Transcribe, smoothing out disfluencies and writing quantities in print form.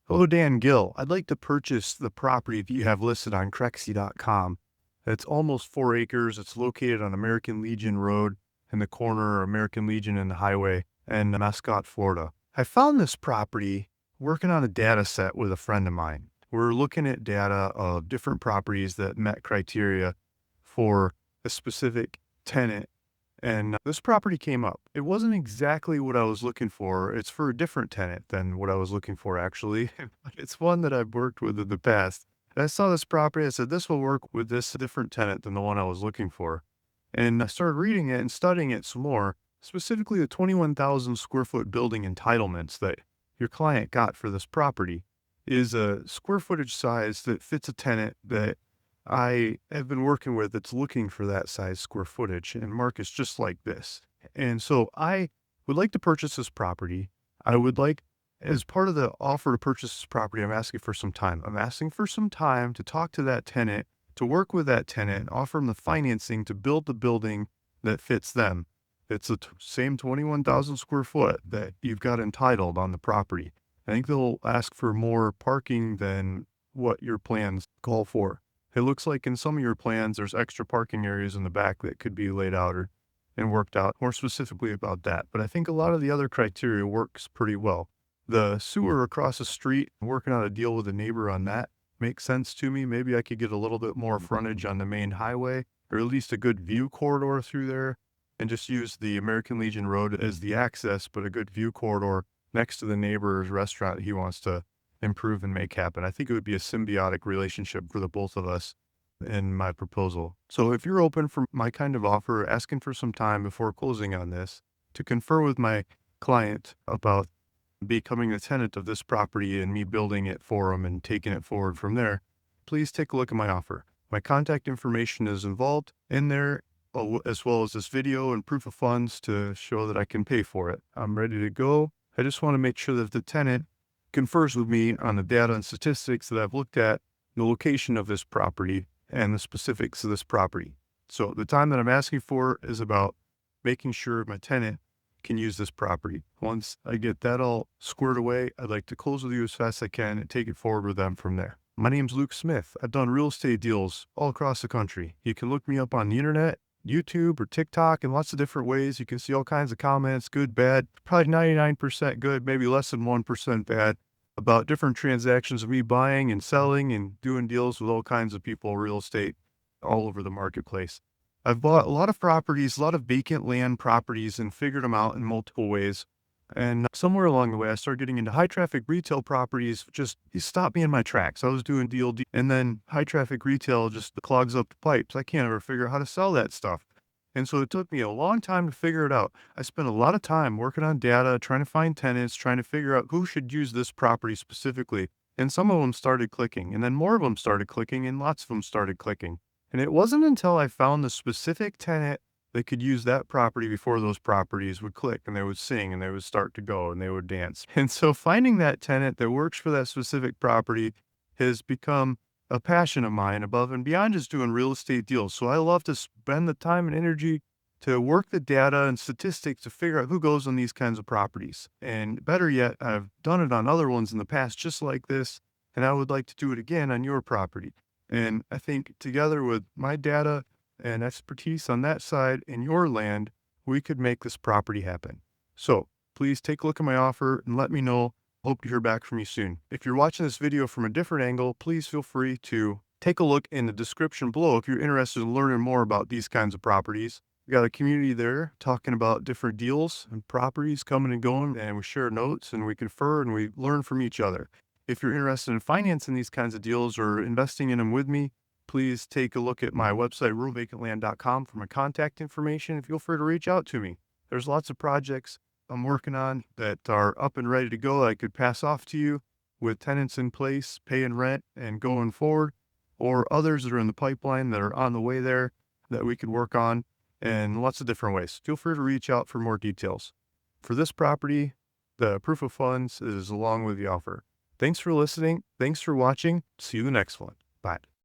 Hello, Dan Gill. I'd like to purchase the property that you have listed on Crexy.com. It's almost 4 acres. It's located on American Legion Road in the corner of American Legion and the highway in Mascot, Florida. I found this property working on a data set with a friend of mine. We're looking at data of different properties that met criteria for a specific tenant, and this property came up. It wasn't exactly what I was looking for. It's for a different tenant than what I was looking for, actually. But it's one that I've worked with in the past. And I saw this property. I said, this will work with this different tenant than the one I was looking for. And I started reading it and studying it some more, specifically the 21,000 square foot building entitlements that your client got for this property is a square footage size that fits a tenant that I have been working with that's looking for that size square footage and markets just like this. And so I would like to purchase this property. I would like, as part of the offer to purchase this property, I'm asking for some time. I'm asking for some time to talk to that tenant, to work with that tenant, and offer them the financing to build the building that fits them. It's the same 21,000 square foot that you've got entitled on the property. I think they'll ask for more parking than what your plans call for. It looks like in some of your plans, there's extra parking areas in the back that could be laid out and worked out more specifically about that. But I think a lot of the other criteria works pretty well. The sewer across the street, working out a deal with a neighbor on that makes sense to me. Maybe I could get a little bit more frontage on the main highway, or at least a good view corridor through there, and just use the American Legion Road as the access, but a good view corridor next to the neighbor's restaurant he wants to improve and make happen. I think it would be a symbiotic relationship for the both of us in my proposal. So if you're open for my kind of offer, asking for some time before closing on this to confer with my client about becoming a tenant of this property and me building it for him and taking it forward from there, please take a look at my offer. My contact information is involved in there, as well as this video and proof of funds to show that I can pay for it. I'm ready to go. I just want to make sure that the tenant confers with me on the data and statistics that I've looked at, the location of this property, and the specifics of this property. So the time that I'm asking for is about making sure my tenant can use this property. Once I get that all squared away, I'd like to close with you as fast as I can and take it forward with them from there. My name's Luke Smith. I've done real estate deals all across the country. You can look me up on the internet, YouTube or TikTok in lots of different ways. You can see all kinds of comments, good, bad, probably 99% good, maybe less than 1% bad, about different transactions of me buying and selling and doing deals with all kinds of people, real estate all over the marketplace. I've bought a lot of properties, a lot of vacant land properties, and figured them out in multiple ways. And somewhere along the way, I started getting into high traffic retail properties. Just it stopped me in my tracks. I was doing and then high traffic retail just clogs up the pipes. I can't ever figure out how to sell that stuff. And so it took me a long time to figure it out. I spent a lot of time working on data, trying to find tenants, trying to figure out who should use this property specifically. And some of them started clicking, and then more of them started clicking, and lots of them started clicking. And it wasn't until I found the specific tenant that could use that property before those properties would click and they would sing and they would start to go and they would dance. And so finding that tenant that works for that specific property has become a passion of mine above and beyond just doing real estate deals. So I love to spend the time and energy to work the data and statistics to figure out who goes on these kinds of properties. And better yet, I've done it on other ones in the past just like this, and I would like to do it again on your property. And I think together with my data and expertise on that side and your land, we could make this property happen. So please take a look at my offer and let me know. Hope to hear back from you soon. If you're watching this video from a different angle, please feel free to take a look in the description below if you're interested in learning more about these kinds of properties. We got a community there talking about different deals and properties coming and going, and we share notes and we confer and we learn from each other. If you're interested in financing these kinds of deals or investing in them with me, please take a look at my website, ruralvacantland.com, for my contact information. Feel free to reach out to me. There's lots of projects I'm working on that are up and ready to go that I could pass off to you with tenants in place, paying rent and going forward, or others that are in the pipeline that are on the way there that we could work on in lots of different ways. Feel free to reach out for more details. For this property, the proof of funds is along with the offer. Thanks for listening. Thanks for watching. See you in the next one. Bye.